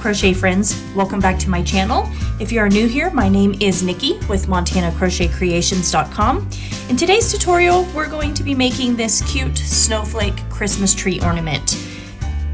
crochet friends, welcome back to my channel. If you are new here, my name is Nikki with MontanaCrochetCreations.com. In today's tutorial, we're going to be making this cute snowflake Christmas tree ornament.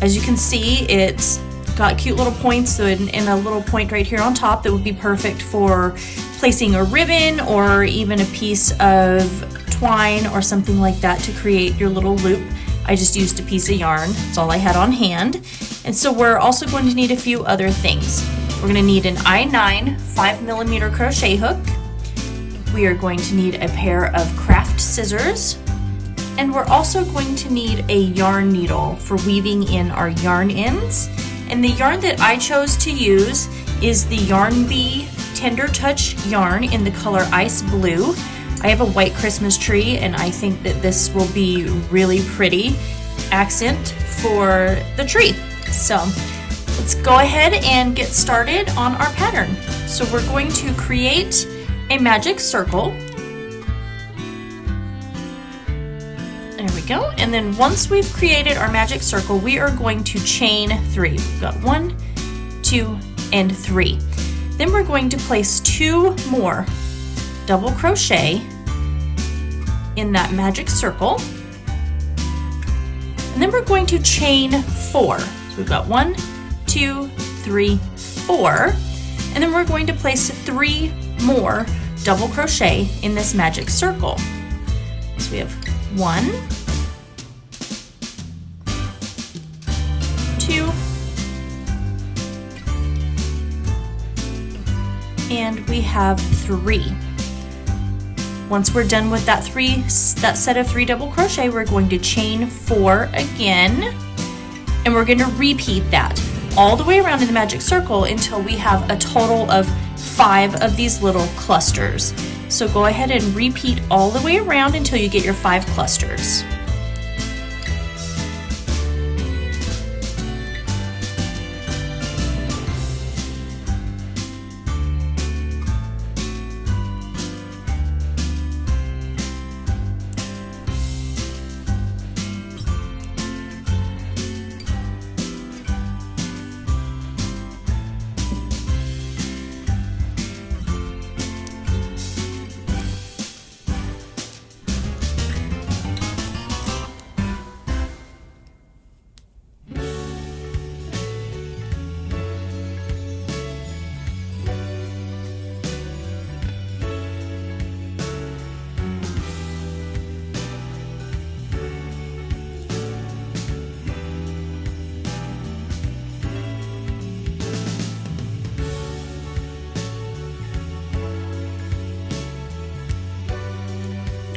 As you can see, it's got cute little points and a little point right here on top that would be perfect for placing a ribbon or even a piece of twine or something like that to create your little loop. I just used a piece of yarn. That's all I had on hand. And so we're also going to need a few other things. We're going to need an I-9 5mm crochet hook. We are going to need a pair of craft scissors. And we're also going to need a yarn needle for weaving in our yarn ends. And the yarn that I chose to use is the Yarn Bee Tender Touch yarn in the color Ice Blue. I have a white Christmas tree and I think that this will be really pretty accent for the tree. So let's go ahead and get started on our pattern. So we're going to create a magic circle. There we go. And then once we've created our magic circle, we are going to chain 3. We've got 1, 2, and 3. Then we're going to place 2 more double crochet in that magic circle. And then we're going to chain 4. So we've got 1, 2, 3, 4. And then we're going to place 3 more double crochet in this magic circle. So we have 1, 2, and we have 3. Once we're done with that set of 3 double crochet, we're going to chain 4 again, and we're going to repeat that all the way around in the magic circle until we have a total of 5 of these little clusters. So go ahead and repeat all the way around until you get your 5 clusters.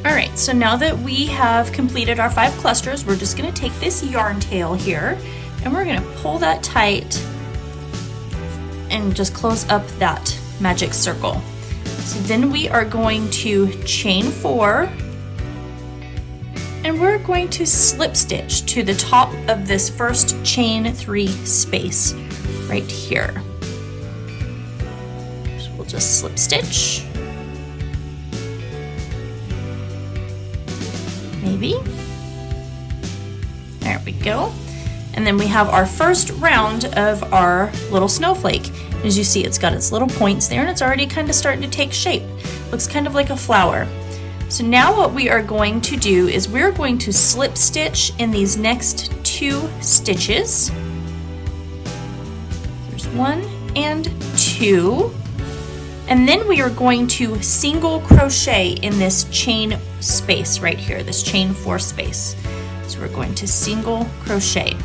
Alright, so now that we have completed our 5 clusters, we're just going to take this yarn tail here and we're going to pull that tight and just close up that magic circle. So then we are going to chain 4 and we're going to slip stitch to the top of this first chain 3 space right here. So we'll just slip stitch. Maybe. There we go. And then we have our first round of our little snowflake. As you see, it's got its little points there and it's already kind of starting to take shape. Looks kind of like a flower. So now what we are going to do is we're going to slip stitch in these next 2 stitches. There's 1 and 2. And then we are going to single crochet in this chain space right here, this chain 4 space. So we're going to single crochet.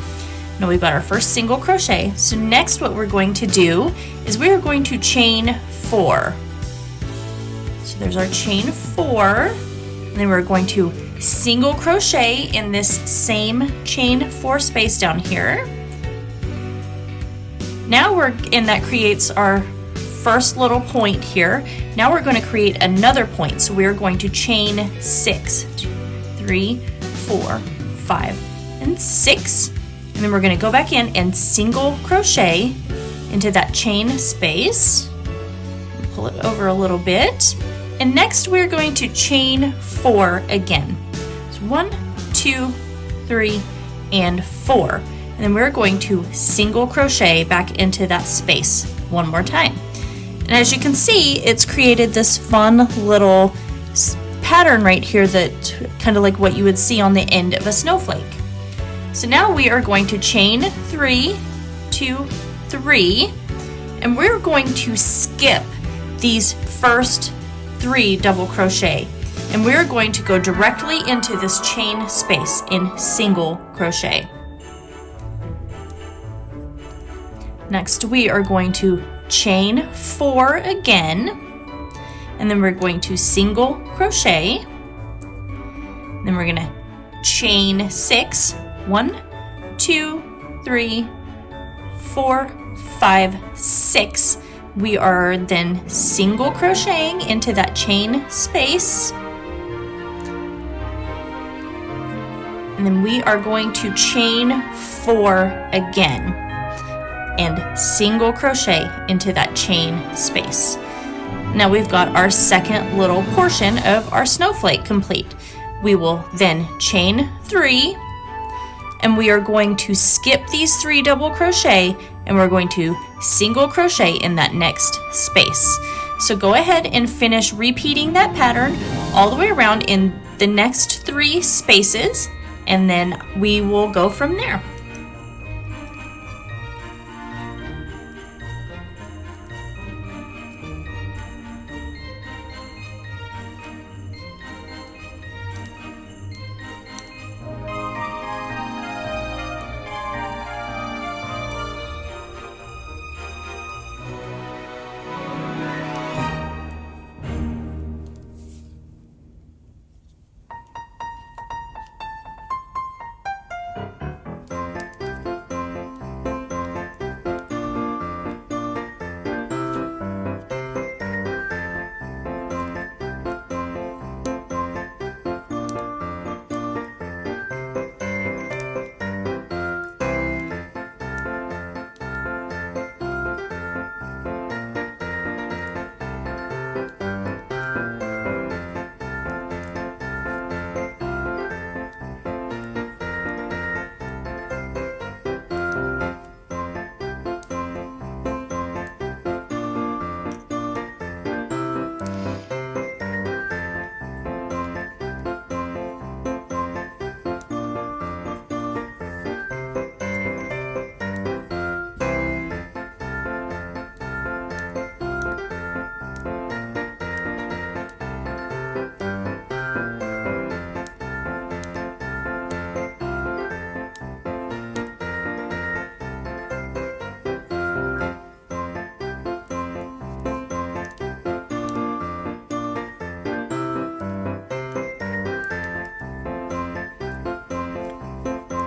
Now we've got our first single crochet. So next what we're going to do is we are going to chain 4. So there's our chain 4. And then we're going to single crochet in this same chain 4 space down here. Now that creates our first little point here. Now we're going to create another point. So we're going to chain 6, 3, 4, 5, and 6. And then we're going to go back in and single crochet into that chain space. Pull it over a little bit. And next we're going to chain 4 again. So 1, 2, 3, and 4. And then we're going to single crochet back into that space one more time. And as you can see, it's created this fun little pattern right here that kind of like what you would see on the end of a snowflake. So now we are going to chain 3, 2, 3, and we're going to skip these first 3 double crochet, and we're going to go directly into this chain space in single crochet. Next we are going to chain 4 again, and then we're going to single crochet, then we're going to chain 6, 1, 2, 3, 4, 5, 6. We are then single crocheting into that chain space, and then we are going to chain 4 again and single crochet into that chain space. Now we've got our second little portion of our snowflake complete. We will then chain 3, and we are going to skip these 3 double crochet, and we're going to single crochet in that next space. So go ahead and finish repeating that pattern all the way around in the next 3 spaces, and then we will go from there.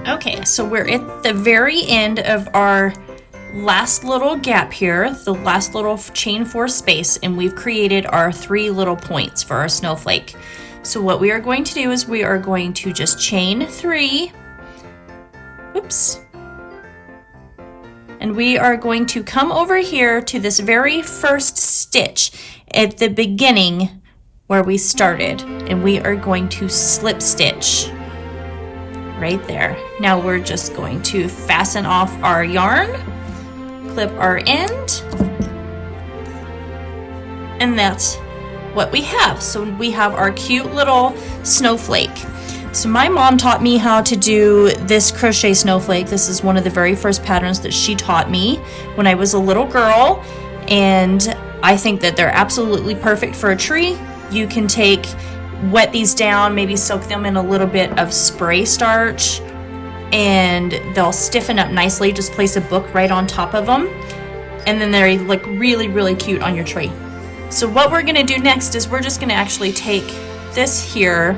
Okay, so we're at the very end of our last little gap here, the last little chain 4 space, and we've created our 3 little points for our snowflake. So what we are going to do is we are going to just chain 3, oops, and we are going to come over here to this very first stitch at the beginning where we started, and we are going to slip stitch right there. Now we're just going to fasten off our yarn, clip our end, and that's what we have. So we have our cute little snowflake. So my mom taught me how to do this crochet snowflake. This is one of the very first patterns that she taught me when I was a little girl, and I think that they're absolutely perfect for a tree. You can wet these down, maybe soak them in a little bit of spray starch, and they'll stiffen up nicely. Just place a book right on top of them, and then they look really, really cute on your tree. So what we're gonna do next is we're just gonna actually take this here,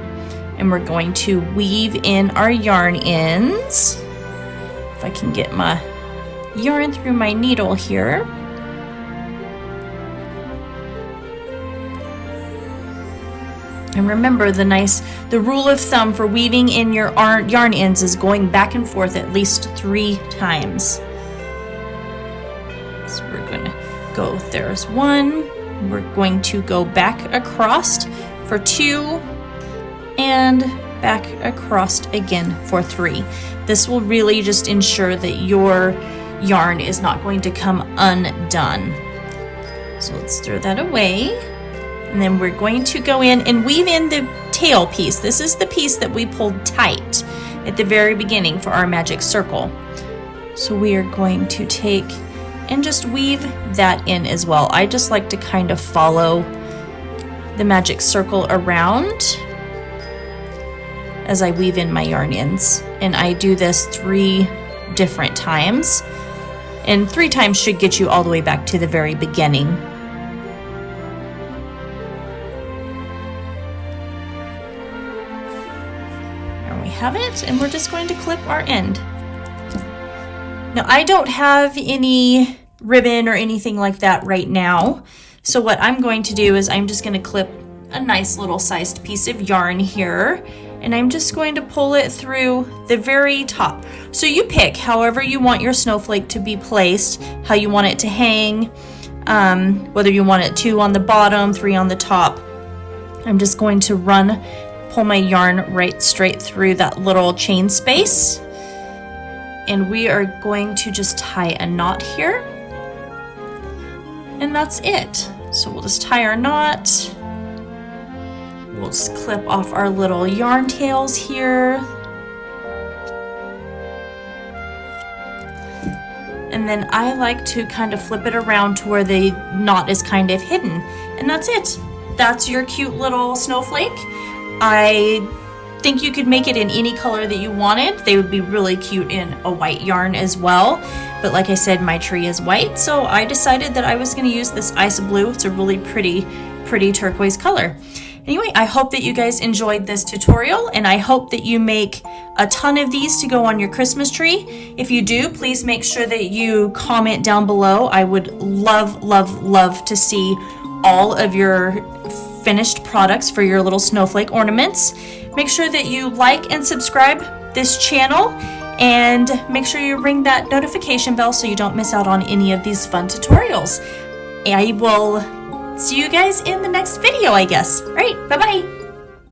and we're going to weave in our yarn ends. If I can get my yarn through my needle here. And remember, the rule of thumb for weaving in your yarn ends is going back and forth at least 3 times. So we're going to go, there's 1, we're going to go back across for 2, and back across again for 3. This will really just ensure that your yarn is not going to come undone. So let's throw that away. And then we're going to go in and weave in the tail piece. This is the piece that we pulled tight at the very beginning for our magic circle. So we are going to take and just weave that in as well. I just like to kind of follow the magic circle around as I weave in my yarn ends. And I do this 3 different times. And 3 times should get you all the way back to the very beginning. There we have it, and we're just going to clip our end. Now I don't have any ribbon or anything like that right now. So what I'm going to do is I'm just going to clip a nice little sized piece of yarn here, and I'm just going to pull it through the very top. So you pick however you want your snowflake to be placed, how you want it to hang, whether you want it 2 on the bottom, 3 on the top. I'm just going to pull my yarn right straight through that little chain space. And we are going to just tie a knot here. And that's it. So we'll just tie our knot. We'll just clip off our little yarn tails here. And then I like to kind of flip it around to where the knot is kind of hidden. And that's it. That's your cute little snowflake. I think you could make it in any color that you wanted. They would be really cute in a white yarn as well. But like I said, my tree is white, so I decided that I was going to use this ice blue. It's a really pretty turquoise color. Anyway, I hope that you guys enjoyed this tutorial, and I hope that you make a ton of these to go on your Christmas tree. If you do, please make sure that you comment down below. I would love to see all of your finished products for your little snowflake ornaments. Make sure that you like and subscribe this channel, and make sure you ring that notification bell so you don't miss out on any of these fun tutorials. I will see you guys in the next video, I guess. All right, bye-bye.